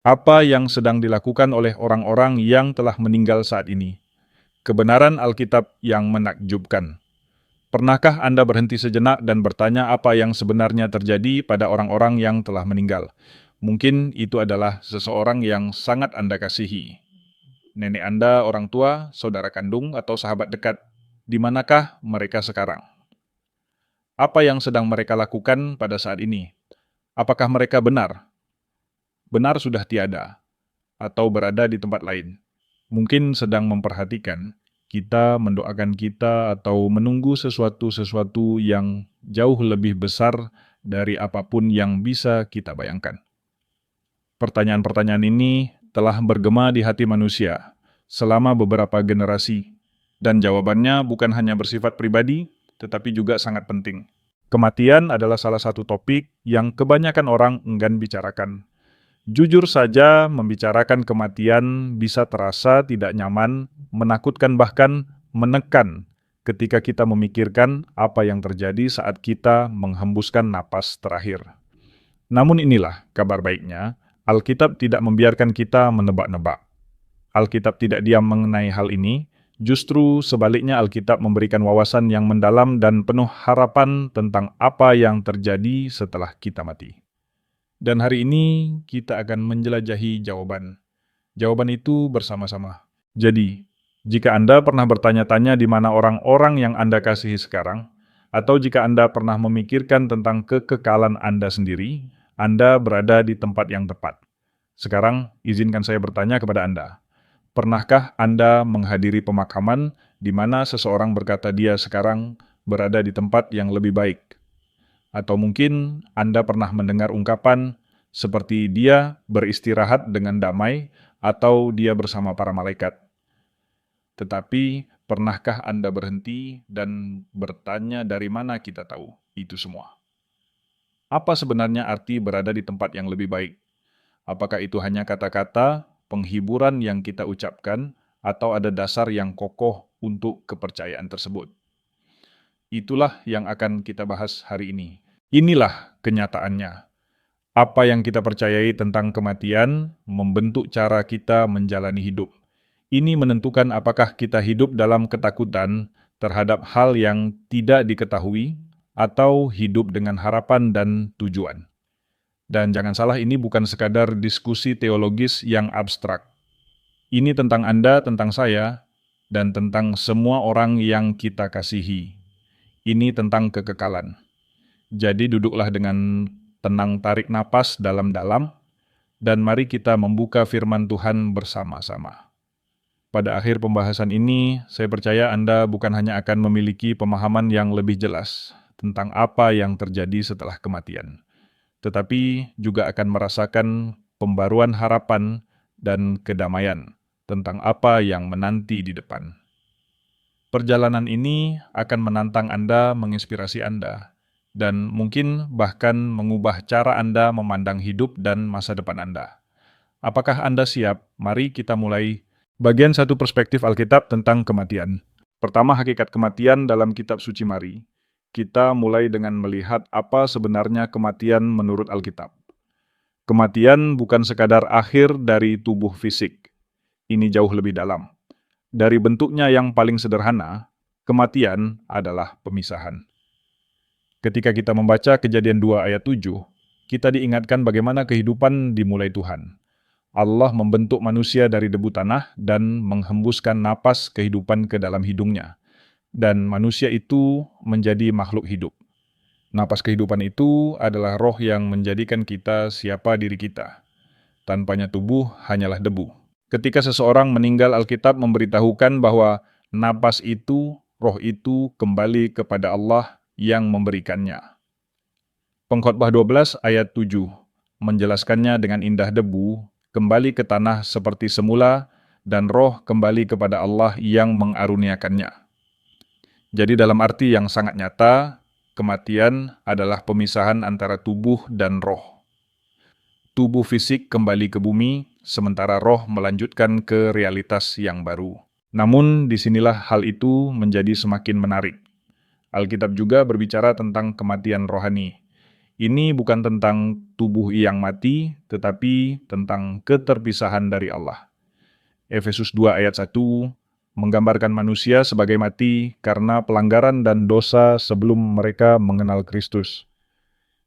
Apa yang sedang dilakukan oleh orang-orang yang telah meninggal saat ini? Kebenaran Alkitab yang menakjubkan. Pernahkah Anda berhenti sejenak dan bertanya apa yang sebenarnya terjadi pada orang-orang yang telah meninggal? Mungkin itu adalah seseorang yang sangat Anda kasihi. Nenek Anda, orang tua, saudara kandung, atau sahabat dekat. Di manakah mereka sekarang? Apa yang sedang mereka lakukan pada saat ini? Apakah mereka benar? Benar sudah tiada, atau berada di tempat lain? Mungkin sedang memperhatikan, kita mendoakan kita atau menunggu sesuatu-sesuatu yang jauh lebih besar dari apapun yang bisa kita bayangkan. Pertanyaan-pertanyaan ini telah bergema di hati manusia selama beberapa generasi, dan jawabannya bukan hanya bersifat pribadi, tetapi juga sangat penting. Kematian adalah salah satu topik yang kebanyakan orang enggan bicarakan. Jujur saja, membicarakan kematian bisa terasa tidak nyaman, menakutkan bahkan menekan ketika kita memikirkan apa yang terjadi saat kita menghembuskan napas terakhir. Namun inilah kabar baiknya, Alkitab tidak membiarkan kita menebak-nebak. Alkitab tidak diam mengenai hal ini, justru sebaliknya Alkitab memberikan wawasan yang mendalam dan penuh harapan tentang apa yang terjadi setelah kita mati. Dan hari ini kita akan menjelajahi jawaban. Jawaban itu bersama-sama. Jadi, jika Anda pernah bertanya-tanya di mana orang-orang yang Anda kasihi sekarang, atau jika Anda pernah memikirkan tentang kekekalan Anda sendiri, Anda berada di tempat yang tepat. Sekarang, izinkan saya bertanya kepada Anda. Pernahkah Anda menghadiri pemakaman di mana seseorang berkata dia sekarang berada di tempat yang lebih baik? Atau mungkin Anda pernah mendengar ungkapan seperti dia beristirahat dengan damai atau dia bersama para malaikat. Tetapi pernahkah Anda berhenti dan bertanya dari mana kita tahu itu semua? Apa sebenarnya arti berada di tempat yang lebih baik? Apakah itu hanya kata-kata, penghiburan yang kita ucapkan, atau ada dasar yang kokoh untuk kepercayaan tersebut? Itulah yang akan kita bahas hari ini. Inilah kenyataannya. Apa yang kita percayai tentang kematian membentuk cara kita menjalani hidup. Ini menentukan apakah kita hidup dalam ketakutan terhadap hal yang tidak diketahui atau hidup dengan harapan dan tujuan. Dan jangan salah, ini bukan sekadar diskusi teologis yang abstrak. Ini tentang Anda, tentang saya, dan tentang semua orang yang kita kasihi. Ini tentang kekekalan. Jadi duduklah dengan tenang, tarik napas dalam-dalam, dan mari kita membuka firman Tuhan bersama-sama. Pada akhir pembahasan ini, saya percaya Anda bukan hanya akan memiliki pemahaman yang lebih jelas tentang apa yang terjadi setelah kematian, tetapi juga akan merasakan pembaruan harapan dan kedamaian tentang apa yang menanti di depan. Perjalanan ini akan menantang Anda, menginspirasi Anda, dan mungkin bahkan mengubah cara Anda memandang hidup dan masa depan Anda. Apakah Anda siap? Mari kita mulai. Bagian 1 perspektif Alkitab tentang kematian. Pertama, hakikat kematian dalam kitab suci Mari. Kita mulai dengan melihat apa sebenarnya kematian menurut Alkitab. Kematian bukan sekadar akhir dari tubuh fisik. Ini jauh lebih dalam. Dari bentuknya yang paling sederhana, kematian adalah pemisahan. Ketika kita membaca Kejadian 2 ayat 7, kita diingatkan bagaimana kehidupan dimulai Tuhan. Allah membentuk manusia dari debu tanah dan menghembuskan napas kehidupan ke dalam hidungnya. Dan manusia itu menjadi makhluk hidup. Napas kehidupan itu adalah roh yang menjadikan kita siapa diri kita. Tanpanya tubuh hanyalah debu. Ketika seseorang meninggal, Alkitab memberitahukan bahwa napas itu, roh itu kembali kepada Allah yang memberikannya. Pengkhotbah 12 ayat 7 menjelaskannya dengan indah. Debu kembali ke tanah seperti semula, dan roh kembali kepada Allah yang mengaruniakannya. Jadi dalam arti yang sangat nyata, kematian adalah pemisahan antara tubuh dan roh. Tubuh fisik kembali ke bumi, sementara roh melanjutkan ke realitas yang baru. Namun disinilah hal itu menjadi semakin menarik. Alkitab juga berbicara tentang kematian rohani. Ini bukan tentang tubuh yang mati, tetapi tentang keterpisahan dari Allah. Efesus 2 ayat 1 menggambarkan manusia sebagai mati karena pelanggaran dan dosa sebelum mereka mengenal Kristus.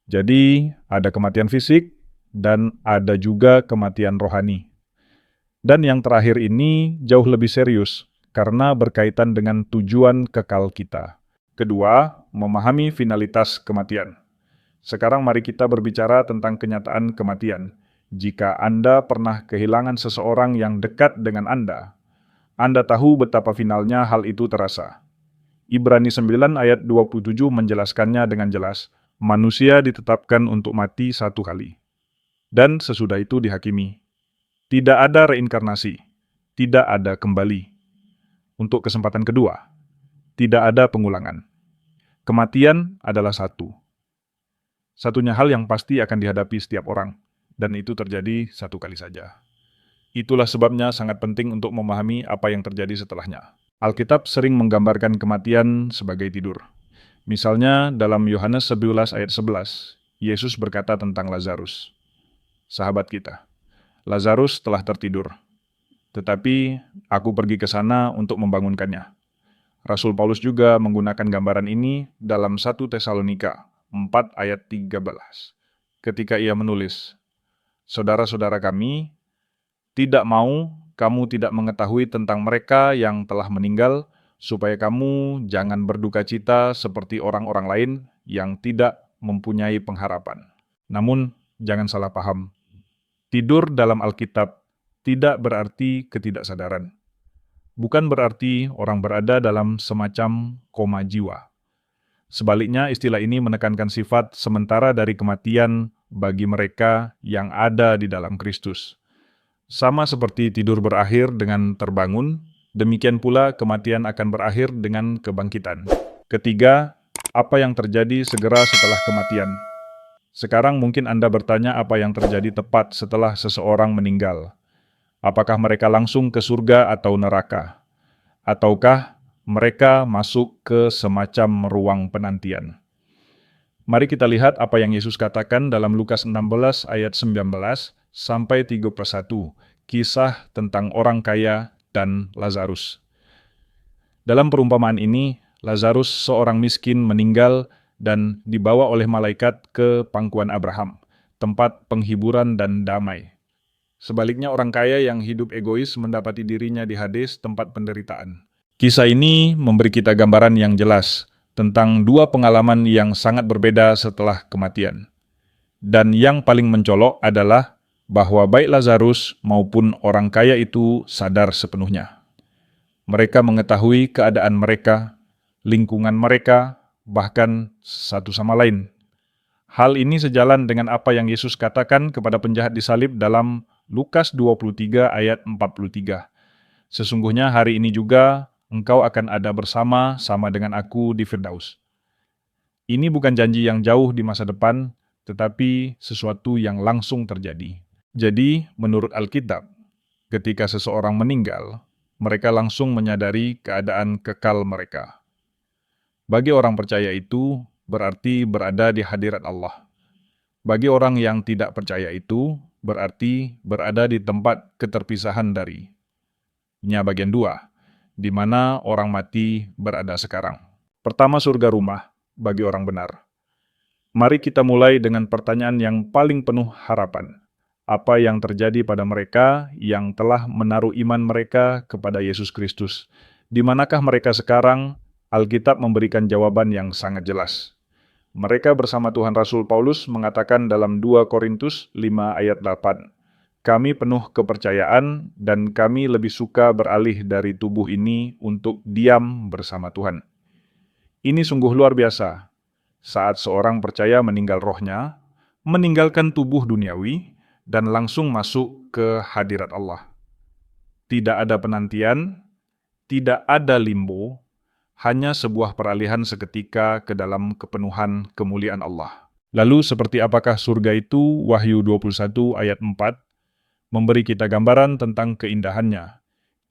Jadi, ada kematian fisik dan ada juga kematian rohani. Dan yang terakhir ini jauh lebih serius karena berkaitan dengan tujuan kekal kita. Kedua, memahami finalitas kematian. Sekarang mari kita berbicara tentang kenyataan kematian. Jika Anda pernah kehilangan seseorang yang dekat dengan Anda tahu betapa finalnya hal itu terasa. Ibrani 9 ayat 27 menjelaskannya dengan jelas. Manusia ditetapkan untuk mati satu kali. Dan sesudah itu dihakimi. Tidak ada reinkarnasi. Tidak ada kembali. Untuk kesempatan kedua, tidak ada pengulangan. Kematian adalah satu. Satunya hal yang pasti akan dihadapi setiap orang, dan itu terjadi satu kali saja. Itulah sebabnya sangat penting untuk memahami apa yang terjadi setelahnya. Alkitab sering menggambarkan kematian sebagai tidur. Misalnya dalam Yohanes 11 ayat 11, Yesus berkata tentang Lazarus, sahabat kita. Lazarus telah tertidur, tetapi aku pergi ke sana untuk membangunkannya. Rasul Paulus juga menggunakan gambaran ini dalam 1 Tesalonika 4 ayat 13. Ketika ia menulis, saudara-saudara kami, tidak mau kamu tidak mengetahui tentang mereka yang telah meninggal, supaya kamu jangan berduka cita seperti orang-orang lain yang tidak mempunyai pengharapan. Namun, jangan salah paham. Tidur dalam Alkitab tidak berarti ketidaksadaran. Bukan berarti orang berada dalam semacam koma jiwa. Sebaliknya, istilah ini menekankan sifat sementara dari kematian bagi mereka yang ada di dalam Kristus. Sama seperti tidur berakhir dengan terbangun, demikian pula kematian akan berakhir dengan kebangkitan. Ketiga, apa yang terjadi segera setelah kematian? Sekarang mungkin Anda bertanya apa yang terjadi tepat setelah seseorang meninggal. Apakah mereka langsung ke surga atau neraka? Ataukah mereka masuk ke semacam ruang penantian? Mari kita lihat apa yang Yesus katakan dalam Lukas 16 ayat 19 sampai 31, kisah tentang orang kaya dan Lazarus. Dalam perumpamaan ini, Lazarus seorang miskin meninggal dan dibawa oleh malaikat ke pangkuan Abraham, tempat penghiburan dan damai. Sebaliknya orang kaya yang hidup egois mendapati dirinya di Hades, tempat penderitaan. Kisah ini memberi kita gambaran yang jelas tentang dua pengalaman yang sangat berbeda setelah kematian. Dan yang paling mencolok adalah bahwa baik Lazarus maupun orang kaya itu sadar sepenuhnya. Mereka mengetahui keadaan mereka, lingkungan mereka, bahkan satu sama lain. Hal ini sejalan dengan apa yang Yesus katakan kepada penjahat disalib dalam Lukas 23 ayat 43. Sesungguhnya hari ini juga engkau akan ada bersama-sama dengan aku di Firdaus. Ini bukan janji yang jauh di masa depan, tetapi sesuatu yang langsung terjadi. Jadi, menurut Alkitab, ketika seseorang meninggal, mereka langsung menyadari keadaan kekal mereka. Bagi orang percaya itu, berarti berada di hadirat Allah. Bagi orang yang tidak percaya itu, berarti berada di tempat keterpisahan dari. Nya bagian 2, di mana orang mati berada sekarang. Pertama, surga rumah bagi orang benar. Mari kita mulai dengan pertanyaan yang paling penuh harapan. Apa yang terjadi pada mereka yang telah menaruh iman mereka kepada Yesus Kristus? Di manakah mereka sekarang? Alkitab memberikan jawaban yang sangat jelas. Mereka bersama Tuhan Rasul Paulus mengatakan dalam 2 Korintus 5 ayat 8, kami penuh kepercayaan dan kami lebih suka beralih dari tubuh ini untuk diam bersama Tuhan. Ini sungguh luar biasa. Saat seorang percaya meninggal rohnya, meninggalkan tubuh duniawi, dan langsung masuk ke hadirat Allah. Tidak ada penantian, tidak ada limbo, hanya sebuah peralihan seketika ke dalam kepenuhan kemuliaan Allah. Lalu seperti apakah surga itu? Wahyu 21 ayat 4 memberi kita gambaran tentang keindahannya.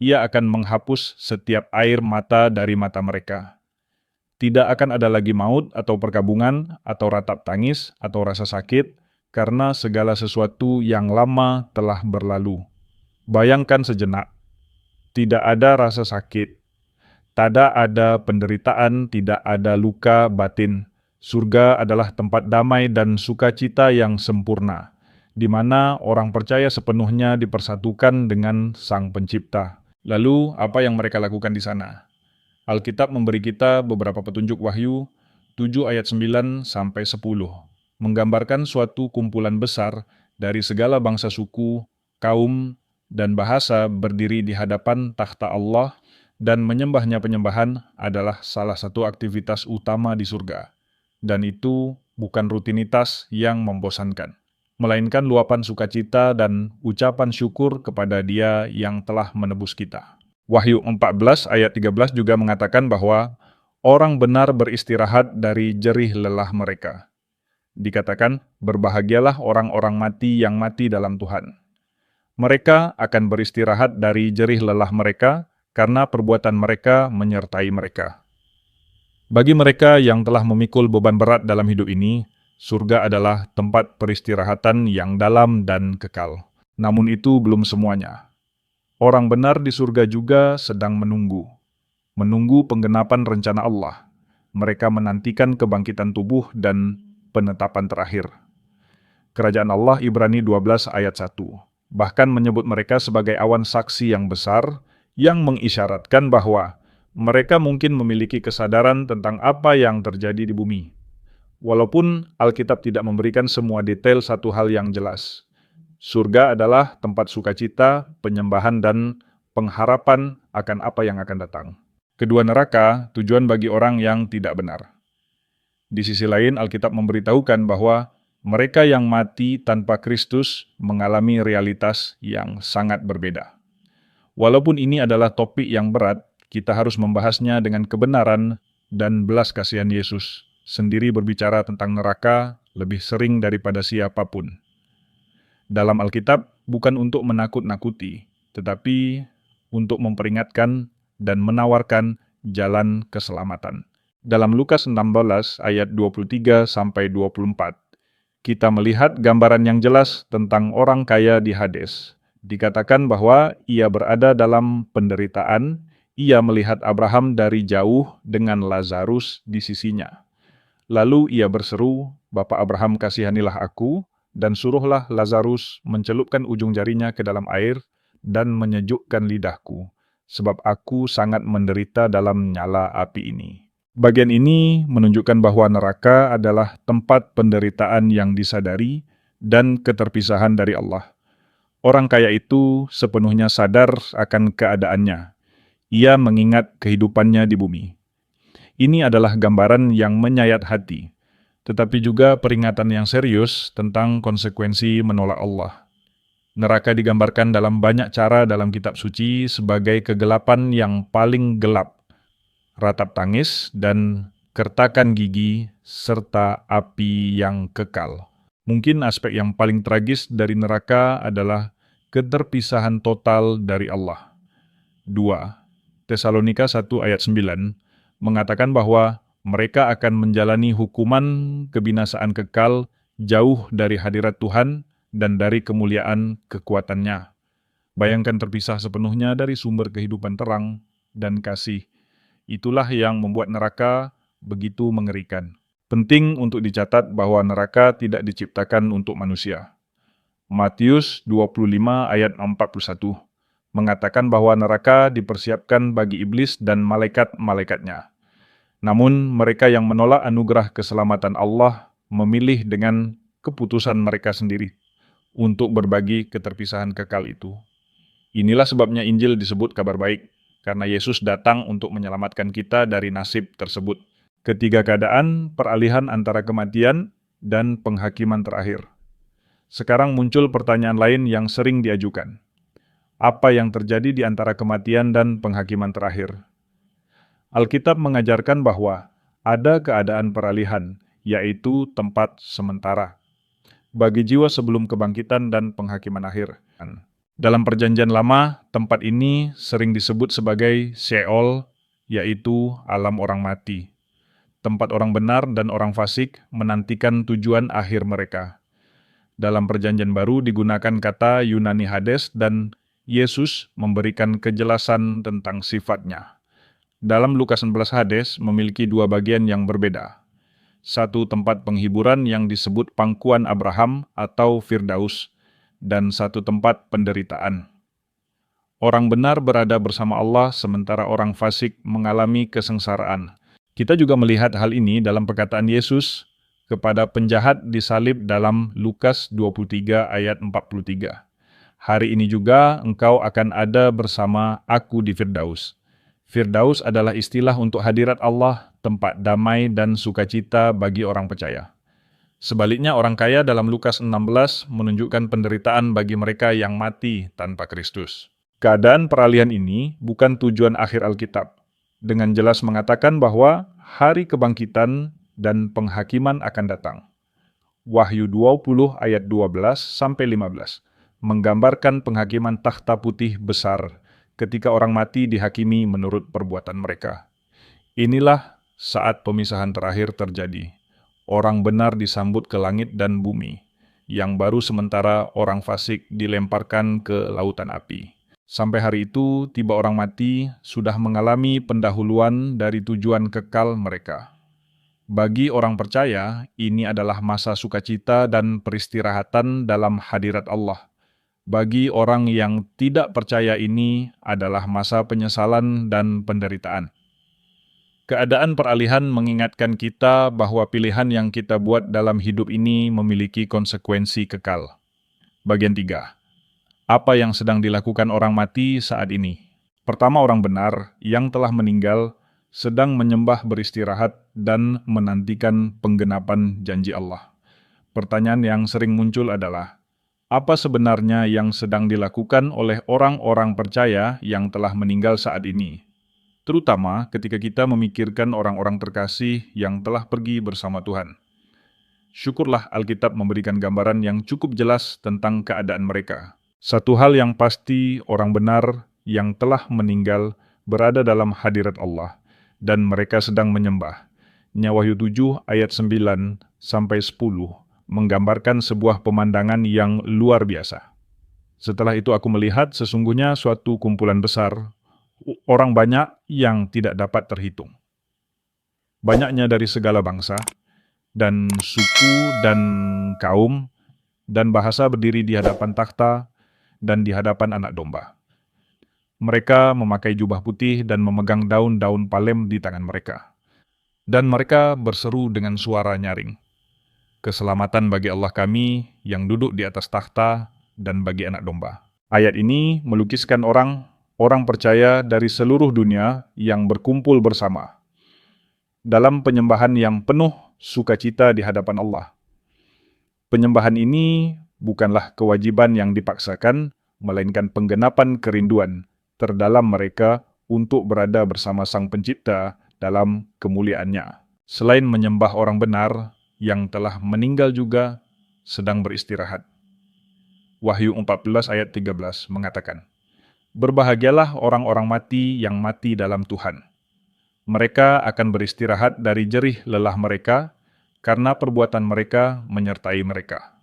Ia akan menghapus setiap air mata dari mata mereka. Tidak akan ada lagi maut atau perkabungan, atau ratap tangis, atau rasa sakit, karena segala sesuatu yang lama telah berlalu. Bayangkan sejenak, tidak ada rasa sakit, tidak ada penderitaan, tidak ada luka batin. Surga adalah tempat damai dan sukacita yang sempurna, di mana orang percaya sepenuhnya dipersatukan dengan Sang Pencipta. Lalu, apa yang mereka lakukan di sana? Alkitab memberi kita beberapa petunjuk Wahyu 7 ayat 9 sampai 10, menggambarkan suatu kumpulan besar dari segala bangsa suku, kaum, dan bahasa berdiri di hadapan takhta Allah, dan menyembahnya penyembahan adalah salah satu aktivitas utama di surga. Dan itu bukan rutinitas yang membosankan, melainkan luapan sukacita dan ucapan syukur kepada Dia yang telah menebus kita. Wahyu 14 ayat 13 juga mengatakan bahwa orang benar beristirahat dari jerih lelah mereka. Dikatakan, berbahagialah orang-orang mati yang mati dalam Tuhan. Mereka akan beristirahat dari jerih lelah mereka, karena perbuatan mereka menyertai mereka. Bagi mereka yang telah memikul beban berat dalam hidup ini, surga adalah tempat peristirahatan yang dalam dan kekal. Namun itu belum semuanya. Orang benar di surga juga sedang menunggu penggenapan rencana Allah. Mereka menantikan kebangkitan tubuh dan penetapan terakhir. Kerajaan Allah Ibrani 12 ayat 1 bahkan menyebut mereka sebagai awan saksi yang besar yang mengisyaratkan bahwa mereka mungkin memiliki kesadaran tentang apa yang terjadi di bumi. Walaupun Alkitab tidak memberikan semua detail satu hal yang jelas. Surga adalah tempat sukacita, penyembahan, dan pengharapan akan apa yang akan datang. Kedua neraka, tujuan bagi orang yang tidak benar. Di sisi lain, Alkitab memberitahukan bahwa mereka yang mati tanpa Kristus mengalami realitas yang sangat berbeda. Walaupun ini adalah topik yang berat, kita harus membahasnya dengan kebenaran dan belas kasihan Yesus sendiri berbicara tentang neraka lebih sering daripada siapapun. Dalam Alkitab bukan untuk menakut-nakuti, tetapi untuk memperingatkan dan menawarkan jalan keselamatan. Dalam Lukas 16 ayat 23-24, kita melihat gambaran yang jelas tentang orang kaya di Hades. Dikatakan bahwa ia berada dalam penderitaan, ia melihat Abraham dari jauh dengan Lazarus di sisinya. Lalu ia berseru, "Bapa Abraham, kasihanilah aku, dan suruhlah Lazarus mencelupkan ujung jarinya ke dalam air dan menyejukkan lidahku, sebab aku sangat menderita dalam nyala api ini." Bagian ini menunjukkan bahwa neraka adalah tempat penderitaan yang disadari dan keterpisahan dari Allah. Orang kaya itu sepenuhnya sadar akan keadaannya. Ia mengingat kehidupannya di bumi. Ini adalah gambaran yang menyayat hati, tetapi juga peringatan yang serius tentang konsekuensi menolak Allah. Neraka digambarkan dalam banyak cara dalam kitab suci sebagai kegelapan yang paling gelap, ratap tangis, dan kertakan gigi, serta api yang kekal. Mungkin aspek yang paling tragis dari neraka adalah keterpisahan total dari Allah. 2. Tesalonika 1 ayat 9 mengatakan bahwa mereka akan menjalani hukuman kebinasaan kekal jauh dari hadirat Tuhan dan dari kemuliaan kekuatannya. Bayangkan terpisah sepenuhnya dari sumber kehidupan terang dan kasih. Itulah yang membuat neraka begitu mengerikan. Penting untuk dicatat bahwa neraka tidak diciptakan untuk manusia. Matius 25 ayat 41 mengatakan bahwa neraka dipersiapkan bagi iblis dan malaikat-malaikatnya. Namun mereka yang menolak anugerah keselamatan Allah memilih dengan keputusan mereka sendiri untuk berbagi keterpisahan kekal itu. Inilah sebabnya Injil disebut kabar baik, karena Yesus datang untuk menyelamatkan kita dari nasib tersebut. Ketiga keadaan, peralihan antara kematian dan penghakiman terakhir. Sekarang muncul pertanyaan lain yang sering diajukan. Apa yang terjadi di antara kematian dan penghakiman terakhir? Alkitab mengajarkan bahwa ada keadaan peralihan, yaitu tempat sementara, bagi jiwa sebelum kebangkitan dan penghakiman akhir. Dalam Perjanjian Lama, tempat ini sering disebut sebagai Sheol, yaitu alam orang mati. tempat orang benar dan orang fasik menantikan tujuan akhir mereka. Dalam Perjanjian Baru digunakan kata Yunani Hades dan Yesus memberikan kejelasan tentang sifatnya. Dalam Lukas 16 Hades memiliki dua bagian yang berbeda. Satu tempat penghiburan yang disebut pangkuan Abraham atau Firdaus, dan satu tempat penderitaan. Orang benar berada bersama Allah sementara orang fasik mengalami kesengsaraan. Kita juga melihat hal ini dalam perkataan Yesus kepada penjahat disalib dalam Lukas 23 ayat 43. Hari ini juga engkau akan ada bersama aku di Firdaus. Firdaus adalah istilah untuk hadirat Allah, tempat damai dan sukacita bagi orang percaya. Sebaliknya orang kaya dalam Lukas 16 menunjukkan penderitaan bagi mereka yang mati tanpa Kristus. Keadaan peralihan ini bukan tujuan akhir Alkitab. Dengan jelas mengatakan bahwa hari kebangkitan dan penghakiman akan datang. Wahyu 20 ayat 12-15 menggambarkan penghakiman takhta putih besar ketika orang mati dihakimi menurut perbuatan mereka. Inilah saat pemisahan terakhir terjadi. Orang benar disambut ke langit dan bumi, yang baru sementara orang fasik dilemparkan ke lautan api. Sampai hari itu, tiba orang mati sudah mengalami pendahuluan dari tujuan kekal mereka. Bagi orang percaya, ini adalah masa sukacita dan peristirahatan dalam hadirat Allah. Bagi orang yang tidak percaya, ini adalah masa penyesalan dan penderitaan. Keadaan peralihan mengingatkan kita bahwa pilihan yang kita buat dalam hidup ini memiliki konsekuensi kekal. Bagian 3. Apa yang sedang dilakukan orang mati saat ini? Pertama, orang benar yang telah meninggal sedang menyembah, beristirahat, dan menantikan penggenapan janji Allah. Pertanyaan yang sering muncul adalah, apa sebenarnya yang sedang dilakukan oleh orang-orang percaya yang telah meninggal saat ini? Terutama ketika kita memikirkan orang-orang terkasih yang telah pergi bersama Tuhan. Syukurlah Alkitab memberikan gambaran yang cukup jelas tentang keadaan mereka. Satu hal yang pasti, orang benar yang telah meninggal berada dalam hadirat Allah, dan mereka sedang menyembah. Wahyu 7 ayat 9-10 menggambarkan sebuah pemandangan yang luar biasa. Setelah itu aku melihat sesungguhnya suatu kumpulan besar, orang banyak yang tidak dapat terhitung. Banyaknya dari segala bangsa, dan suku, dan kaum, dan bahasa berdiri di hadapan takhta, dan di hadapan anak domba. Mereka memakai jubah putih dan memegang daun-daun palem di tangan mereka. Dan mereka berseru dengan suara nyaring, keselamatan bagi Allah kami yang duduk di atas takhta dan bagi anak domba. Ayat ini melukiskan orang percaya dari seluruh dunia yang berkumpul bersama dalam penyembahan yang penuh sukacita di hadapan Allah. Penyembahan ini bukanlah kewajiban yang dipaksakan, melainkan penggenapan kerinduan terdalam mereka untuk berada bersama Sang Pencipta dalam kemuliaannya. Selain menyembah, orang benar yang telah meninggal juga sedang beristirahat. Wahyu 14 ayat 13 mengatakan, berbahagialah orang-orang mati yang mati dalam Tuhan. Mereka akan beristirahat dari jerih lelah mereka, karena perbuatan mereka menyertai mereka.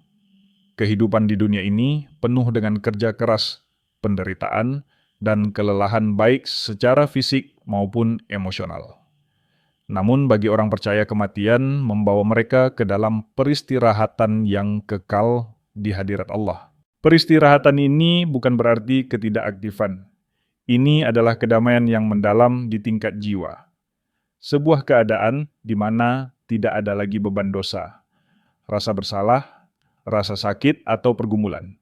Kehidupan di dunia ini penuh dengan kerja keras, penderitaan, dan kelelahan baik secara fisik maupun emosional. Namun bagi orang percaya, kematian membawa mereka ke dalam peristirahatan yang kekal di hadirat Allah. Peristirahatan ini bukan berarti ketidakaktifan. Ini adalah kedamaian yang mendalam di tingkat jiwa. Sebuah keadaan di mana tidak ada lagi beban dosa, rasa bersalah, rasa sakit, atau pergumulan.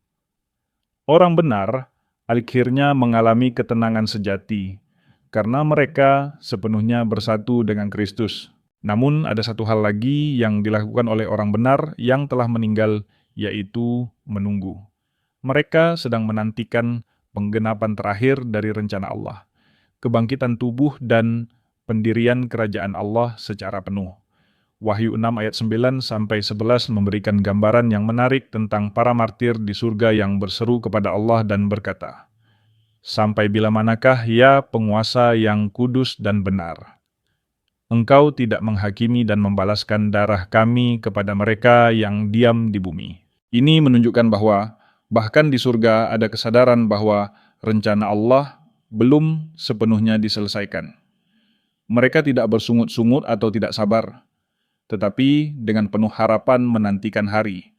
Orang benar akhirnya mengalami ketenangan sejati, karena mereka sepenuhnya bersatu dengan Kristus. Namun ada satu hal lagi yang dilakukan oleh orang benar yang telah meninggal, yaitu menunggu. Mereka sedang menantikan penggenapan terakhir dari rencana Allah, kebangkitan tubuh dan pendirian kerajaan Allah secara penuh. Wahyu 6 ayat 9-11 memberikan gambaran yang menarik tentang para martir di surga yang berseru kepada Allah dan berkata, sampai bila manakah ya penguasa yang kudus dan benar? Engkau tidak menghakimi dan membalaskan darah kami kepada mereka yang diam di bumi. Ini menunjukkan bahwa bahkan di surga ada kesadaran bahwa rencana Allah belum sepenuhnya diselesaikan. Mereka tidak bersungut-sungut atau tidak sabar, tetapi dengan penuh harapan menantikan hari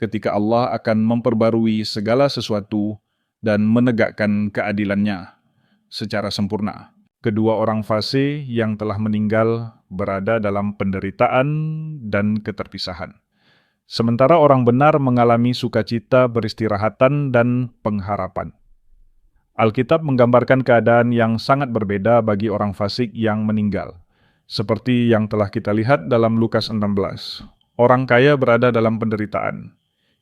ketika Allah akan memperbarui segala sesuatu dan menegakkan keadilannya secara sempurna. Kedua orang fase yang telah meninggal berada dalam penderitaan dan keterpisahan. Sementara orang benar mengalami sukacita, beristirahatan, dan pengharapan. Alkitab menggambarkan keadaan yang sangat berbeda bagi orang fasik yang meninggal. Seperti yang telah kita lihat dalam Lukas 16. Orang kaya berada dalam penderitaan.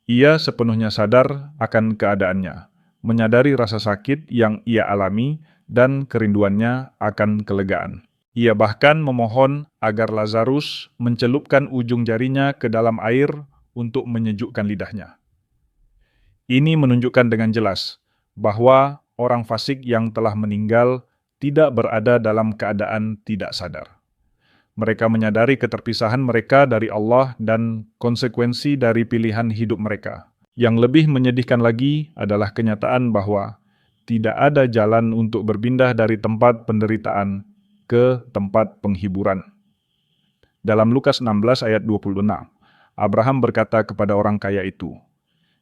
Ia sepenuhnya sadar akan keadaannya, menyadari rasa sakit yang ia alami, dan kerinduannya akan kelegaan. Ia bahkan memohon agar Lazarus mencelupkan ujung jarinya ke dalam air untuk menyejukkan lidahnya. Ini menunjukkan dengan jelas bahwa orang fasik yang telah meninggal tidak berada dalam keadaan tidak sadar. Mereka menyadari keterpisahan mereka dari Allah dan konsekuensi dari pilihan hidup mereka. Yang lebih menyedihkan lagi adalah kenyataan bahwa tidak ada jalan untuk berpindah dari tempat penderitaan ke tempat penghiburan. Dalam Lukas 16 ayat 26, Abraham berkata kepada orang kaya itu,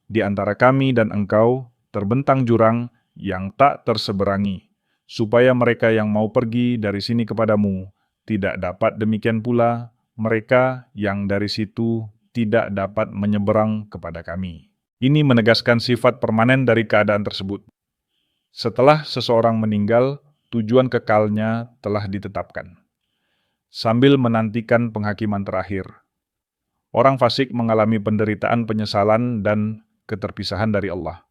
"Di antara kami dan engkau terbentang jurang yang tak terseberangi, supaya mereka yang mau pergi dari sini kepadamu tidak dapat, demikian pula mereka yang dari situ tidak dapat menyeberang kepada kami." Ini menegaskan sifat permanen dari keadaan tersebut. Setelah seseorang meninggal, tujuan kekalnya telah ditetapkan. Sambil menantikan penghakiman terakhir, orang fasik mengalami penderitaan, penyesalan, dan keterpisahan dari Allah.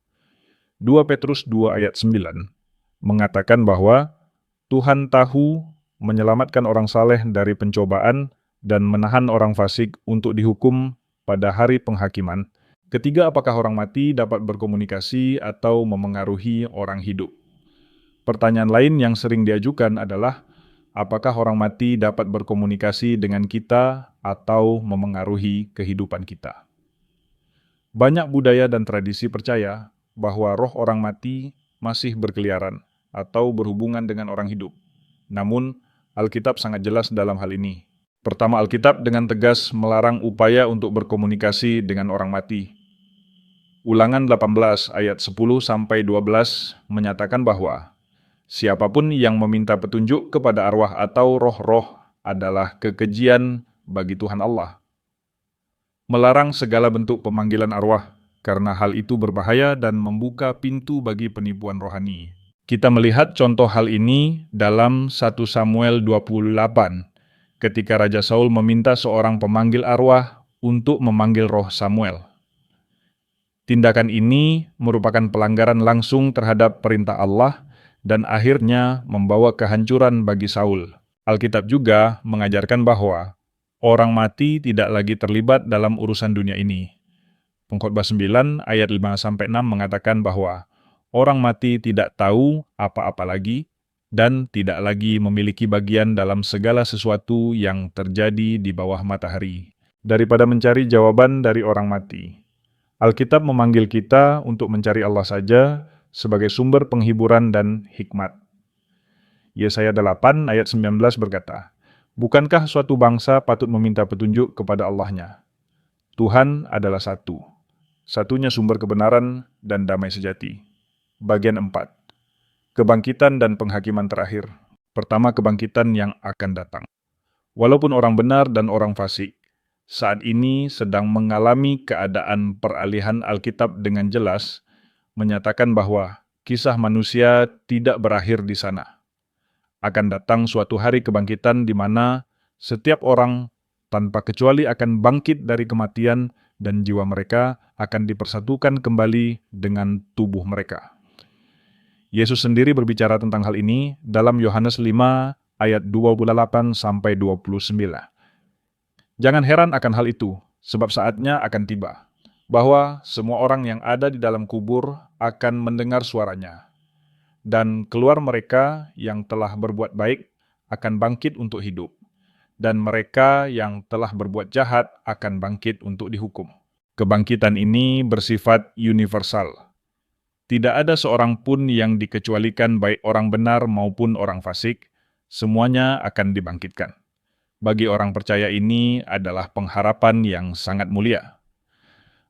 2 Petrus 2 ayat 9 mengatakan bahwa Tuhan tahu menyelamatkan orang saleh dari pencobaan dan menahan orang fasik untuk dihukum pada hari penghakiman. Ketiga, apakah orang mati dapat berkomunikasi atau memengaruhi orang hidup? Pertanyaan lain yang sering diajukan adalah, apakah orang mati dapat berkomunikasi dengan kita atau memengaruhi kehidupan kita? Banyak budaya dan tradisi percaya bahwa roh orang mati masih berkeliaran atau berhubungan dengan orang hidup. Namun, Alkitab sangat jelas dalam hal ini. Pertama, Alkitab dengan tegas melarang upaya untuk berkomunikasi dengan orang mati. Ulangan 18 ayat 10-12 menyatakan bahwa siapapun yang meminta petunjuk kepada arwah atau roh-roh adalah kekejian bagi Tuhan Allah. Melarang segala bentuk pemanggilan arwah, karena hal itu berbahaya dan membuka pintu bagi penipuan rohani. Kita melihat contoh hal ini dalam 1 Samuel 28, ketika Raja Saul meminta seorang pemanggil arwah untuk memanggil roh Samuel. Tindakan ini merupakan pelanggaran langsung terhadap perintah Allah dan akhirnya membawa kehancuran bagi Saul. Alkitab juga mengajarkan bahwa orang mati tidak lagi terlibat dalam urusan dunia ini. Pengkhotbah 9 ayat 5-6 mengatakan bahwa orang mati tidak tahu apa-apa lagi dan tidak lagi memiliki bagian dalam segala sesuatu yang terjadi di bawah matahari. Daripada mencari jawaban dari orang mati, Alkitab memanggil kita untuk mencari Allah saja sebagai sumber penghiburan dan hikmat. Yesaya 8 ayat 19 berkata, "Bukankah suatu bangsa patut meminta petunjuk kepada Allahnya? Tuhan adalah satu, satunya sumber kebenaran dan damai sejati." Bagian 4. Kebangkitan dan penghakiman terakhir. Pertama, kebangkitan yang akan datang. Walaupun orang benar dan orang fasik saat ini sedang mengalami keadaan peralihan, Alkitab dengan jelas menyatakan bahwa kisah manusia tidak berakhir di sana. Akan datang suatu hari kebangkitan di mana setiap orang tanpa kecuali akan bangkit dari kematian dan jiwa mereka akan dipersatukan kembali dengan tubuh mereka. Yesus sendiri berbicara tentang hal ini dalam Yohanes 5 ayat 28-29. Jangan heran akan hal itu, sebab saatnya akan tiba, bahwa semua orang yang ada di dalam kubur akan mendengar suaranya, dan keluar mereka yang telah berbuat baik akan bangkit untuk hidup, dan mereka yang telah berbuat jahat akan bangkit untuk dihukum. Kebangkitan ini bersifat universal. Tidak ada seorang pun yang dikecualikan, baik orang benar maupun orang fasik, semuanya akan dibangkitkan. Bagi orang percaya ini adalah pengharapan yang sangat mulia.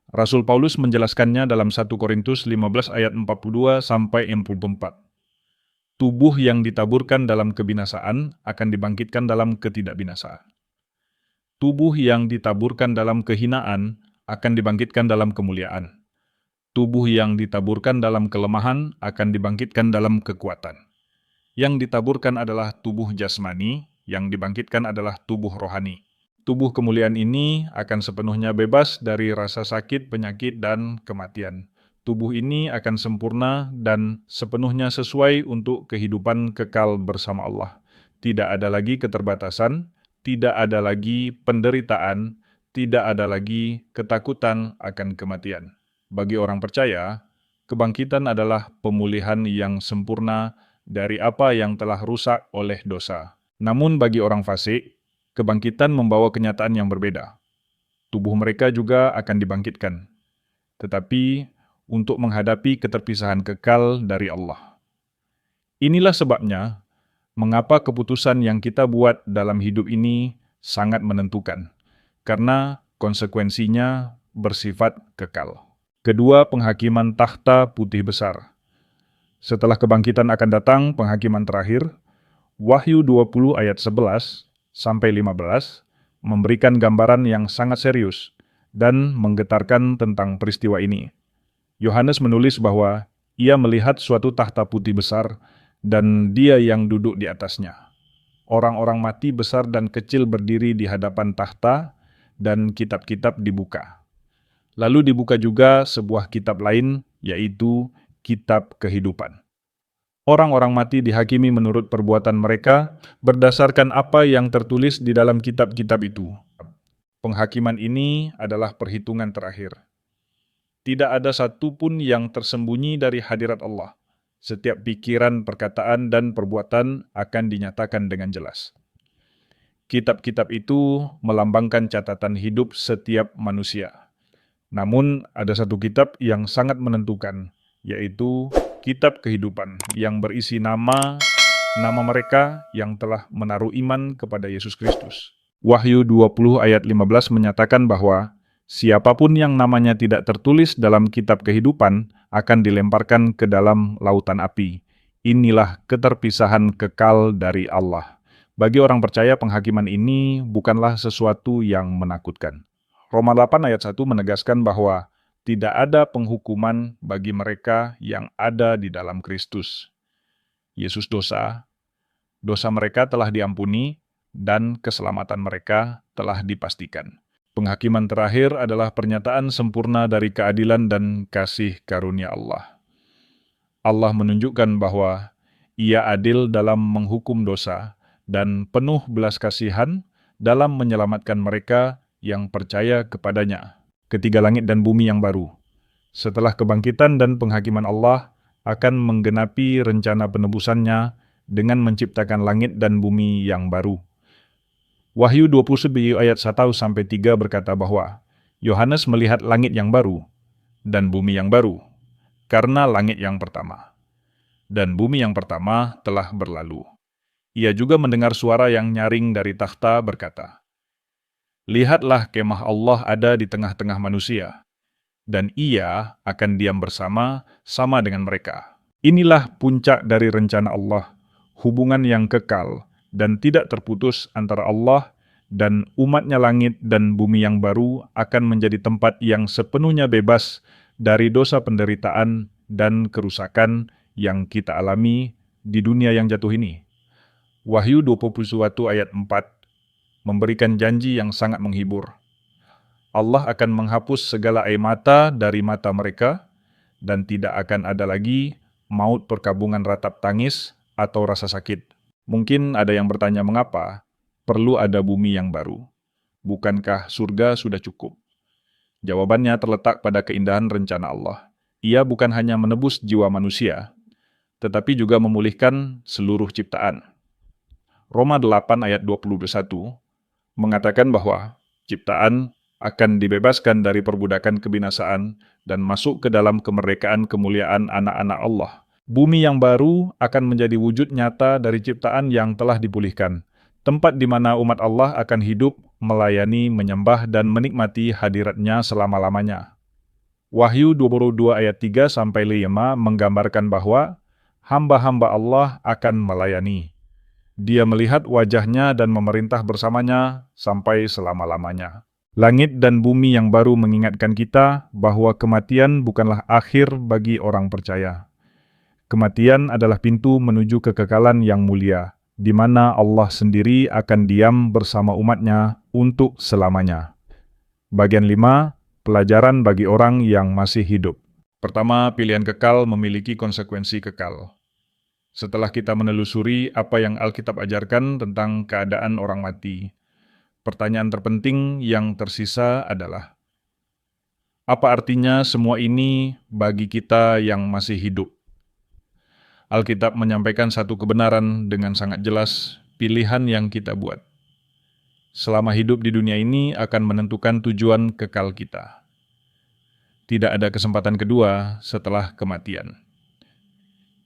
Rasul Paulus menjelaskannya dalam 1 Korintus 15 ayat 42 sampai 44. Tubuh yang ditaburkan dalam kebinasaan akan dibangkitkan dalam ketidakbinasaan. Tubuh yang ditaburkan dalam kehinaan akan dibangkitkan dalam kemuliaan. Tubuh yang ditaburkan dalam kelemahan akan dibangkitkan dalam kekuatan. Yang ditaburkan adalah tubuh jasmani, yang dibangkitkan adalah tubuh rohani. Tubuh kemuliaan ini akan sepenuhnya bebas dari rasa sakit, penyakit, dan kematian. Tubuh ini akan sempurna dan sepenuhnya sesuai untuk kehidupan kekal bersama Allah. Tidak ada lagi keterbatasan, tidak ada lagi penderitaan, tidak ada lagi ketakutan akan kematian. Bagi orang percaya, kebangkitan adalah pemulihan yang sempurna dari apa yang telah rusak oleh dosa. Namun bagi orang fasik, kebangkitan membawa kenyataan yang berbeda. Tubuh mereka juga akan dibangkitkan, tetapi untuk menghadapi keterpisahan kekal dari Allah. Inilah sebabnya, mengapa keputusan yang kita buat dalam hidup ini sangat menentukan, karena konsekuensinya bersifat kekal. Kedua, penghakiman takhta putih besar. Setelah kebangkitan akan datang penghakiman terakhir. Wahyu 20 ayat 11 sampai 15 memberikan gambaran yang sangat serius dan menggetarkan tentang peristiwa ini. Yohanes menulis bahwa ia melihat suatu takhta putih besar dan dia yang duduk di atasnya. Orang-orang mati besar dan kecil berdiri di hadapan takhta dan kitab-kitab dibuka. Lalu dibuka juga sebuah kitab lain, yaitu kitab kehidupan. Orang-orang mati dihakimi menurut perbuatan mereka berdasarkan apa yang tertulis di dalam kitab-kitab itu. Penghakiman ini adalah perhitungan terakhir. Tidak ada satupun yang tersembunyi dari hadirat Allah. Setiap pikiran, perkataan, dan perbuatan akan dinyatakan dengan jelas. Kitab-kitab itu melambangkan catatan hidup setiap manusia. Namun ada satu kitab yang sangat menentukan, yaitu kitab kehidupan yang berisi nama mereka yang telah menaruh iman kepada Yesus Kristus. Wahyu 20 ayat 15 menyatakan bahwa siapapun yang namanya tidak tertulis dalam kitab kehidupan akan dilemparkan ke dalam lautan api. Inilah keterpisahan kekal dari Allah. Bagi orang percaya, penghakiman ini bukanlah sesuatu yang menakutkan. Roma 8 ayat 1 menegaskan bahwa tidak ada penghukuman bagi mereka yang ada di dalam Kristus. Yesus dosa mereka telah diampuni, dan keselamatan mereka telah dipastikan. Penghakiman terakhir adalah pernyataan sempurna dari keadilan dan kasih karunia Allah. Allah menunjukkan bahwa Ia adil dalam menghukum dosa dan penuh belas kasihan dalam menyelamatkan mereka yang percaya kepadanya. Ketiga langit dan bumi yang baru. Setelah kebangkitan dan penghakiman Allah akan menggenapi rencana penebusannya dengan menciptakan langit dan bumi yang baru. Wahyu 21 ayat 1-3 berkata bahwa Yohanes melihat langit yang baru dan bumi yang baru, karena langit yang pertama dan bumi yang pertama telah berlalu. Ia juga mendengar suara yang nyaring dari takhta berkata, "Lihatlah, kemah Allah ada di tengah-tengah manusia, dan Ia akan diam bersama dengan mereka." Inilah puncak dari rencana Allah, hubungan yang kekal dan tidak terputus antara Allah dan umatnya. Langit dan bumi yang baru akan menjadi tempat yang sepenuhnya bebas dari dosa, penderitaan, dan kerusakan yang kita alami di dunia yang jatuh ini. Wahyu 21 ayat 4 memberikan janji yang sangat menghibur. Allah akan menghapus segala air mata dari mata mereka, dan tidak akan ada lagi maut, perkabungan ratap tangis, atau rasa sakit. Mungkin ada yang bertanya mengapa perlu ada bumi yang baru. Bukankah surga sudah cukup? Jawabannya terletak pada keindahan rencana Allah. Ia bukan hanya menebus jiwa manusia, tetapi juga memulihkan seluruh ciptaan. Roma 8 ayat 21 mengatakan bahwa ciptaan akan dibebaskan dari perbudakan kebinasaan dan masuk ke dalam kemerdekaan kemuliaan anak-anak Allah. Bumi yang baru akan menjadi wujud nyata dari ciptaan yang telah dipulihkan, tempat di mana umat Allah akan hidup, melayani, menyembah, dan menikmati hadiratnya selama-lamanya. Wahyu 22 ayat 3-5 menggambarkan bahwa hamba-hamba Allah akan melayani. Dia melihat wajahnya dan memerintah bersamanya sampai selama-lamanya. Langit dan bumi yang baru mengingatkan kita bahwa kematian bukanlah akhir bagi orang percaya. Kematian adalah pintu menuju kekekalan yang mulia, di mana Allah sendiri akan diam bersama umatnya untuk selamanya. Bagian 5, pelajaran bagi orang yang masih hidup. Pertama, pilihan kekal memiliki konsekuensi kekal. Setelah kita menelusuri apa yang Alkitab ajarkan tentang keadaan orang mati, pertanyaan terpenting yang tersisa adalah, apa artinya semua ini bagi kita yang masih hidup? Alkitab menyampaikan satu kebenaran dengan sangat jelas, pilihan yang kita buat selama hidup di dunia ini akan menentukan tujuan kekal kita. Tidak ada kesempatan kedua setelah kematian.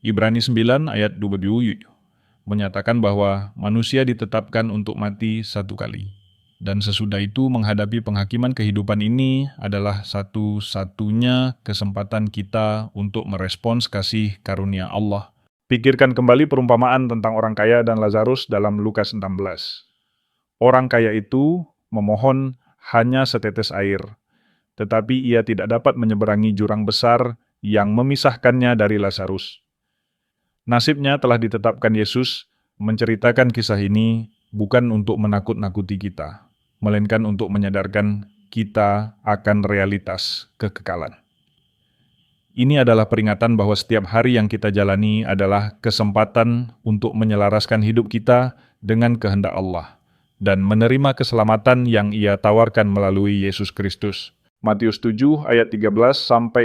Ibrani 9 ayat 27 menyatakan bahwa manusia ditetapkan untuk mati satu kali. Dan sesudah itu menghadapi penghakiman kehidupan ini adalah satu-satunya kesempatan kita untuk merespons kasih karunia Allah. Pikirkan kembali perumpamaan tentang orang kaya dan Lazarus dalam Lukas 16. Orang kaya itu memohon hanya setetes air, tetapi ia tidak dapat menyeberangi jurang besar yang memisahkannya dari Lazarus. Nasibnya telah ditetapkan Yesus menceritakan kisah ini bukan untuk menakut-nakuti kita, melainkan untuk menyadarkan kita akan realitas kekekalan. Ini adalah peringatan bahwa setiap hari yang kita jalani adalah kesempatan untuk menyelaraskan hidup kita dengan kehendak Allah dan menerima keselamatan yang Ia tawarkan melalui Yesus Kristus. Matius 7 ayat 13-14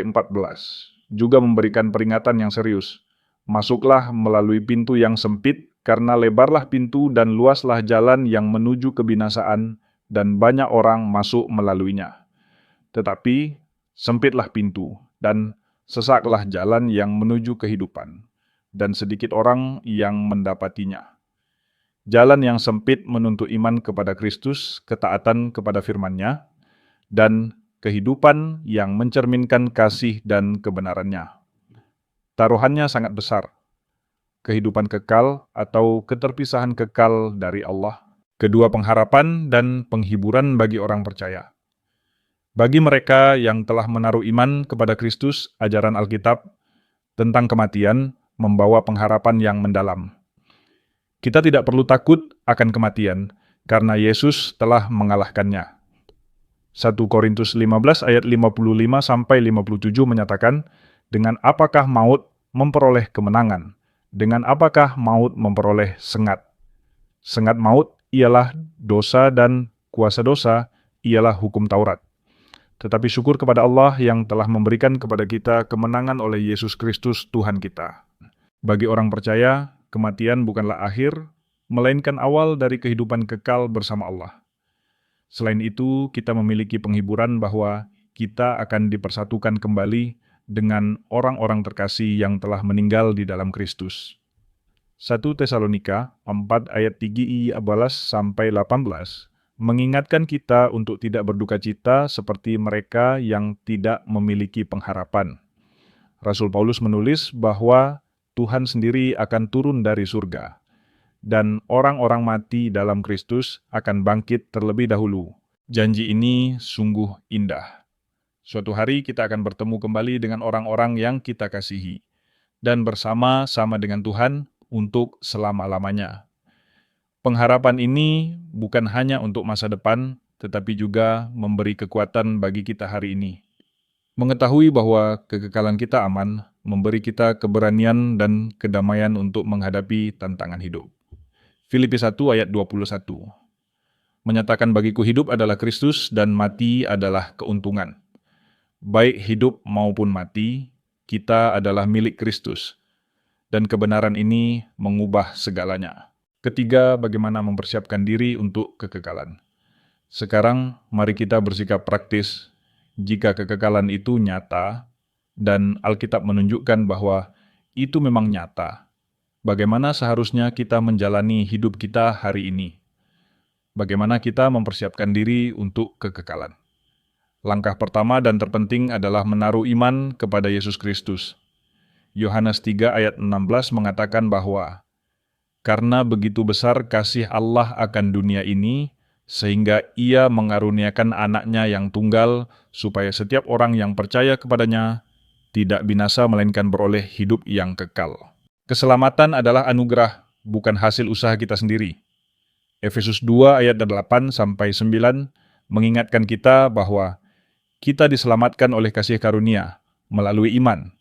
juga memberikan peringatan yang serius. Masuklah melalui pintu yang sempit, karena lebarlah pintu dan luaslah jalan yang menuju kebinasaan, dan banyak orang masuk melaluinya. Tetapi sempitlah pintu, dan sesaklah jalan yang menuju kehidupan, dan sedikit orang yang mendapatinya. Jalan yang sempit menuntut iman kepada Kristus, ketaatan kepada firman-Nya, dan kehidupan yang mencerminkan kasih dan kebenarannya. Taruhannya sangat besar. Kehidupan kekal atau keterpisahan kekal dari Allah. Kedua, pengharapan dan penghiburan bagi orang percaya. Bagi mereka yang telah menaruh iman kepada Kristus, ajaran Alkitab tentang kematian membawa pengharapan yang mendalam. Kita tidak perlu takut akan kematian, karena Yesus telah mengalahkannya. 1 Korintus 15 ayat 55-57 menyatakan, dengan apakah maut memperoleh kemenangan? Dengan apakah maut memperoleh sengat? Sengat maut ialah dosa dan kuasa dosa ialah hukum Taurat. Tetapi syukur kepada Allah yang telah memberikan kepada kita kemenangan oleh Yesus Kristus Tuhan kita. Bagi orang percaya, kematian bukanlah akhir, melainkan awal dari kehidupan kekal bersama Allah. Selain itu, kita memiliki penghiburan bahwa kita akan dipersatukan kembali dengan orang-orang terkasih yang telah meninggal di dalam Kristus. 1 Tesalonika 4 ayat 3-18 mengingatkan kita untuk tidak berduka cita seperti mereka yang tidak memiliki pengharapan. Rasul Paulus menulis bahwa Tuhan sendiri akan turun dari surga, dan orang-orang mati dalam Kristus akan bangkit terlebih dahulu. Janji ini sungguh indah. Suatu hari kita akan bertemu kembali dengan orang-orang yang kita kasihi, dan bersama-sama dengan Tuhan untuk selama-lamanya. Pengharapan ini bukan hanya untuk masa depan, tetapi juga memberi kekuatan bagi kita hari ini. Mengetahui bahwa kekekalan kita aman, memberi kita keberanian dan kedamaian untuk menghadapi tantangan hidup. Filipi 1 ayat 21 menyatakan, bagiku hidup adalah Kristus dan mati adalah keuntungan. Baik hidup maupun mati, kita adalah milik Kristus, dan kebenaran ini mengubah segalanya. Ketiga, bagaimana mempersiapkan diri untuk kekekalan. Sekarang mari kita bersikap praktis jika kekekalan itu nyata dan Alkitab menunjukkan bahwa itu memang nyata. Bagaimana seharusnya kita menjalani hidup kita hari ini? Bagaimana kita mempersiapkan diri untuk kekekalan? Langkah pertama dan terpenting adalah menaruh iman kepada Yesus Kristus. Yohanes 3 ayat 16 mengatakan bahwa karena begitu besar kasih Allah akan dunia ini, sehingga Ia mengaruniakan anaknya yang tunggal, supaya setiap orang yang percaya kepadanya tidak binasa melainkan beroleh hidup yang kekal. Keselamatan adalah anugerah, bukan hasil usaha kita sendiri. Efesus 2 ayat 8-9 mengingatkan kita bahwa kita diselamatkan oleh kasih karunia melalui iman,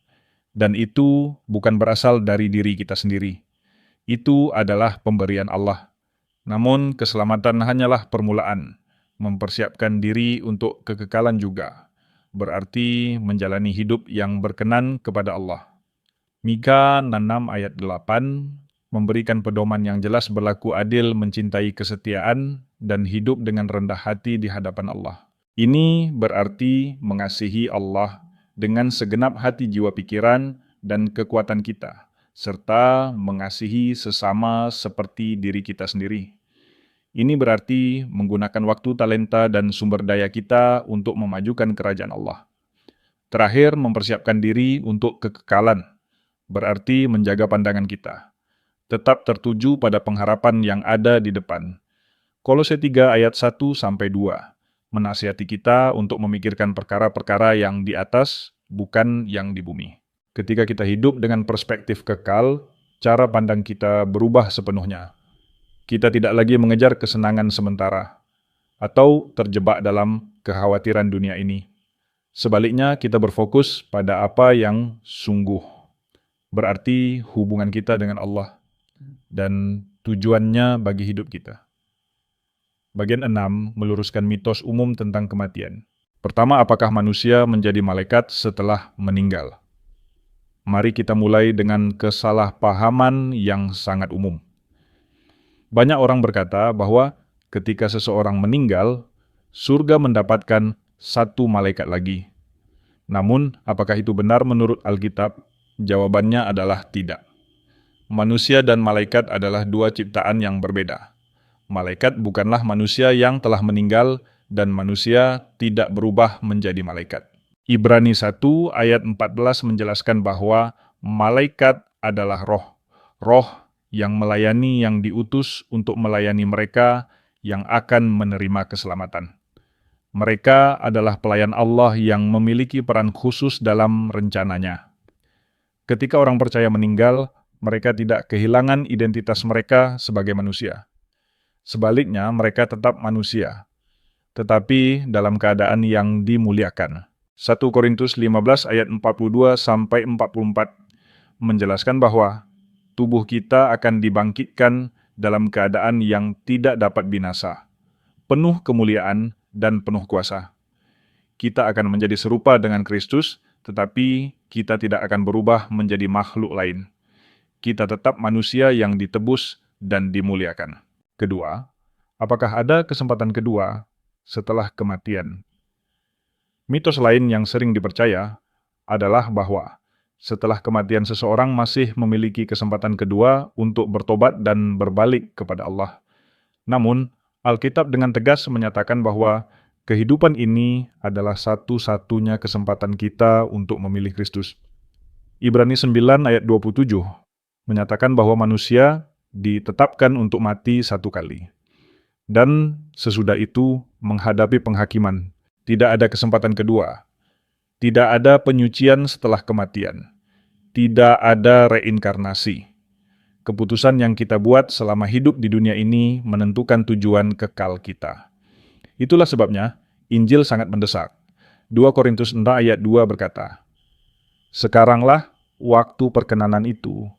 dan itu bukan berasal dari diri kita sendiri. Itu adalah pemberian Allah. Namun keselamatan hanyalah permulaan, mempersiapkan diri untuk kekekalan juga, berarti menjalani hidup yang berkenan kepada Allah. Mika 6 ayat 8 memberikan pedoman yang jelas berlaku adil, mencintai kesetiaan, dan hidup dengan rendah hati di hadapan Allah. Ini berarti mengasihi Allah dengan segenap hati, jiwa, pikiran, dan kekuatan kita, serta mengasihi sesama seperti diri kita sendiri. Ini berarti menggunakan waktu, talenta, dan sumber daya kita untuk memajukan kerajaan Allah. Terakhir, mempersiapkan diri untuk kekekalan, berarti menjaga pandangan kita, tetap tertuju pada pengharapan yang ada di depan. Kolose 3 ayat 1-2 menasihati kita untuk memikirkan perkara-perkara yang di atas, bukan yang di bumi. Ketika kita hidup dengan perspektif kekal, cara pandang kita berubah sepenuhnya. Kita tidak lagi mengejar kesenangan sementara, atau terjebak dalam kekhawatiran dunia ini. Sebaliknya, kita berfokus pada apa yang sungguh. Berarti hubungan kita dengan Allah, dan tujuannya bagi hidup kita. Bagian 6 meluruskan mitos umum tentang kematian. Pertama, apakah manusia menjadi malaikat setelah meninggal? Mari kita mulai dengan kesalahpahaman yang sangat umum. Banyak orang berkata bahwa ketika seseorang meninggal, surga mendapatkan satu malaikat lagi. Namun, apakah itu benar menurut Alkitab? Jawabannya adalah tidak. Manusia dan malaikat adalah dua ciptaan yang berbeda. Malaikat bukanlah manusia yang telah meninggal, dan manusia tidak berubah menjadi malaikat. Ibrani 1 ayat 14 menjelaskan bahwa malaikat adalah roh yang melayani yang diutus untuk melayani mereka yang akan menerima keselamatan. Mereka adalah pelayan Allah yang memiliki peran khusus dalam rencananya. Ketika orang percaya meninggal, mereka tidak kehilangan identitas mereka sebagai manusia. Sebaliknya, mereka tetap manusia, tetapi dalam keadaan yang dimuliakan. 1 Korintus 15 ayat 42-44 menjelaskan bahwa tubuh kita akan dibangkitkan dalam keadaan yang tidak dapat binasa, penuh kemuliaan dan penuh kuasa. Kita akan menjadi serupa dengan Kristus, tetapi kita tidak akan berubah menjadi makhluk lain. Kita tetap manusia yang ditebus dan dimuliakan. Kedua, apakah ada kesempatan kedua setelah kematian? Mitos lain yang sering dipercaya adalah bahwa setelah kematian seseorang masih memiliki kesempatan kedua untuk bertobat dan berbalik kepada Allah. Namun, Alkitab dengan tegas menyatakan bahwa kehidupan ini adalah satu-satunya kesempatan kita untuk memilih Kristus. Ibrani 9 ayat 27 menyatakan bahwa manusia ditetapkan untuk mati satu kali. Dan sesudah itu menghadapi penghakiman. Tidak ada kesempatan kedua. Tidak ada penyucian setelah kematian. Tidak ada reinkarnasi. Keputusan yang kita buat selama hidup di dunia ini menentukan tujuan kekal kita. Itulah sebabnya Injil sangat mendesak. 2 Korintus 6 ayat 2 berkata, "Sekaranglah waktu perkenanan itu.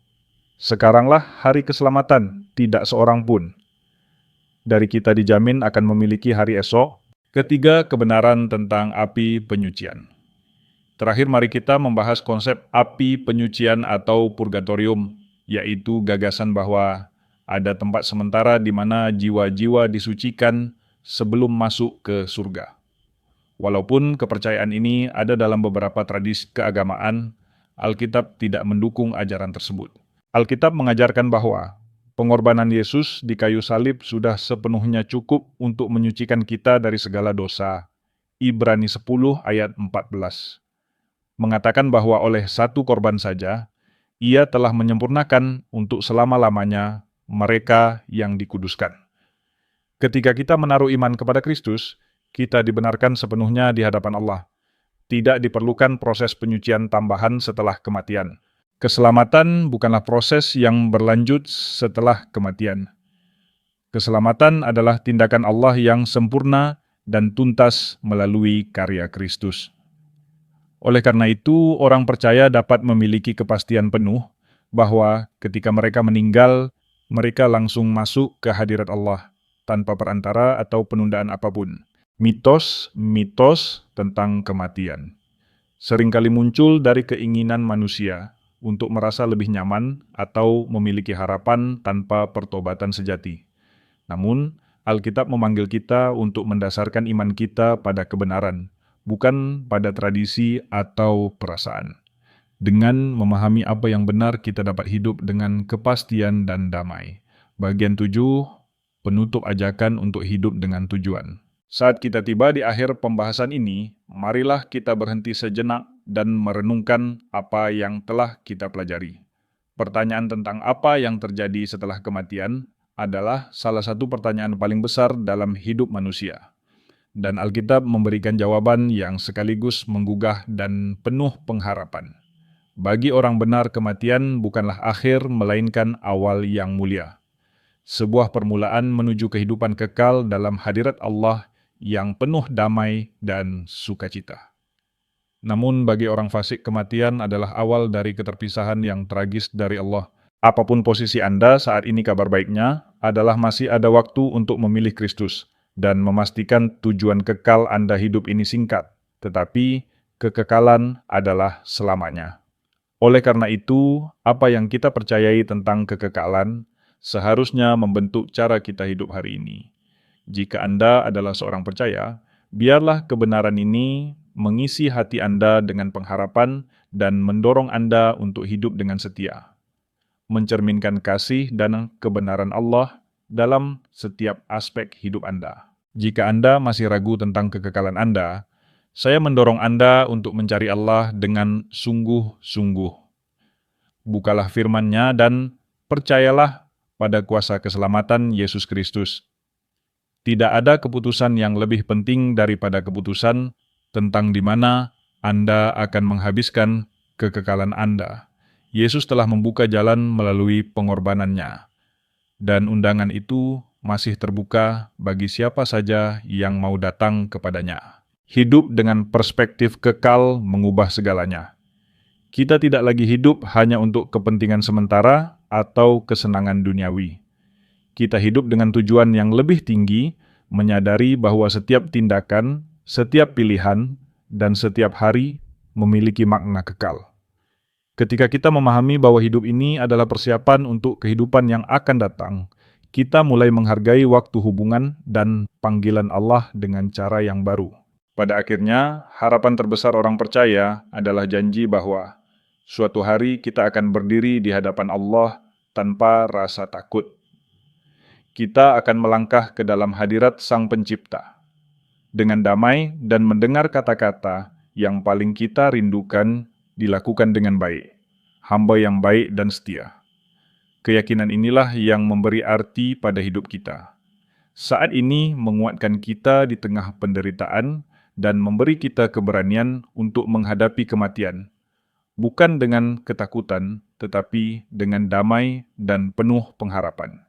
Sekaranglah hari keselamatan, tidak seorang pun dari kita dijamin akan memiliki hari esok." Ketiga, kebenaran tentang api penyucian. Terakhir, mari kita membahas konsep api penyucian atau purgatorium, yaitu gagasan bahwa ada tempat sementara di mana jiwa-jiwa disucikan sebelum masuk ke surga. Walaupun kepercayaan ini ada dalam beberapa tradisi keagamaan, Alkitab tidak mendukung ajaran tersebut. Alkitab mengajarkan bahwa pengorbanan Yesus di kayu salib sudah sepenuhnya cukup untuk menyucikan kita dari segala dosa. Ibrani 10 ayat 14 mengatakan bahwa oleh satu korban saja, Ia telah menyempurnakan untuk selama-lamanya mereka yang dikuduskan. Ketika kita menaruh iman kepada Kristus, kita dibenarkan sepenuhnya di hadapan Allah. Tidak diperlukan proses penyucian tambahan setelah kematian. Keselamatan bukanlah proses yang berlanjut setelah kematian. Keselamatan adalah tindakan Allah yang sempurna dan tuntas melalui karya Kristus. Oleh karena itu, orang percaya dapat memiliki kepastian penuh bahwa ketika mereka meninggal, mereka langsung masuk ke hadirat Allah tanpa perantara atau penundaan apapun. Mitos tentang kematian seringkali muncul dari keinginan manusia untuk merasa lebih nyaman atau memiliki harapan tanpa pertobatan sejati. Namun, Alkitab memanggil kita untuk mendasarkan iman kita pada kebenaran, bukan pada tradisi atau perasaan. Dengan memahami apa yang benar, kita dapat hidup dengan kepastian dan damai. Bagian 7, penutup ajakan untuk hidup dengan tujuan. Saat kita tiba di akhir pembahasan ini, marilah kita berhenti sejenak dan merenungkan apa yang telah kita pelajari. Pertanyaan tentang apa yang terjadi setelah kematian adalah salah satu pertanyaan paling besar dalam hidup manusia. Dan Alkitab memberikan jawaban yang sekaligus menggugah dan penuh pengharapan. Bagi orang benar, kematian bukanlah akhir, melainkan awal yang mulia. Sebuah permulaan menuju kehidupan kekal dalam hadirat Allah yang penuh damai dan sukacita. Namun bagi orang fasik, kematian adalah awal dari keterpisahan yang tragis dari Allah. Apapun posisi Anda saat ini, kabar baiknya adalah masih ada waktu untuk memilih Kristus dan memastikan tujuan kekal Anda hidup ini singkat, tetapi kekekalan adalah selamanya. Oleh karena itu, apa yang kita percayai tentang kekekalan seharusnya membentuk cara kita hidup hari ini. Jika Anda adalah seorang percaya, biarlah kebenaran ini mengisi hati Anda dengan pengharapan dan mendorong Anda untuk hidup dengan setia, mencerminkan kasih dan kebenaran Allah dalam setiap aspek hidup Anda. Jika Anda masih ragu tentang kekekalan Anda, saya mendorong Anda untuk mencari Allah dengan sungguh-sungguh. Bukalah firman-Nya dan percayalah pada kuasa keselamatan Yesus Kristus. Tidak ada keputusan yang lebih penting daripada keputusan tentang di mana Anda akan menghabiskan kekekalan Anda. Yesus telah membuka jalan melalui pengorbanannya, dan undangan itu masih terbuka bagi siapa saja yang mau datang kepadanya. Hidup dengan perspektif kekal mengubah segalanya. Kita tidak lagi hidup hanya untuk kepentingan sementara atau kesenangan duniawi. Kita hidup dengan tujuan yang lebih tinggi, menyadari bahwa setiap tindakan, setiap pilihan, dan setiap hari memiliki makna kekal. Ketika kita memahami bahwa hidup ini adalah persiapan untuk kehidupan yang akan datang, kita mulai menghargai waktu hubungan dan panggilan Allah dengan cara yang baru. Pada akhirnya, harapan terbesar orang percaya adalah janji bahwa suatu hari kita akan berdiri di hadapan Allah tanpa rasa takut. Kita akan melangkah ke dalam hadirat Sang Pencipta dengan damai dan mendengar kata-kata yang paling kita rindukan dilakukan dengan baik, hamba yang baik dan setia. Keyakinan inilah yang memberi arti pada hidup kita. Saat ini menguatkan kita di tengah penderitaan dan memberi kita keberanian untuk menghadapi kematian, bukan dengan ketakutan, tetapi dengan damai dan penuh pengharapan.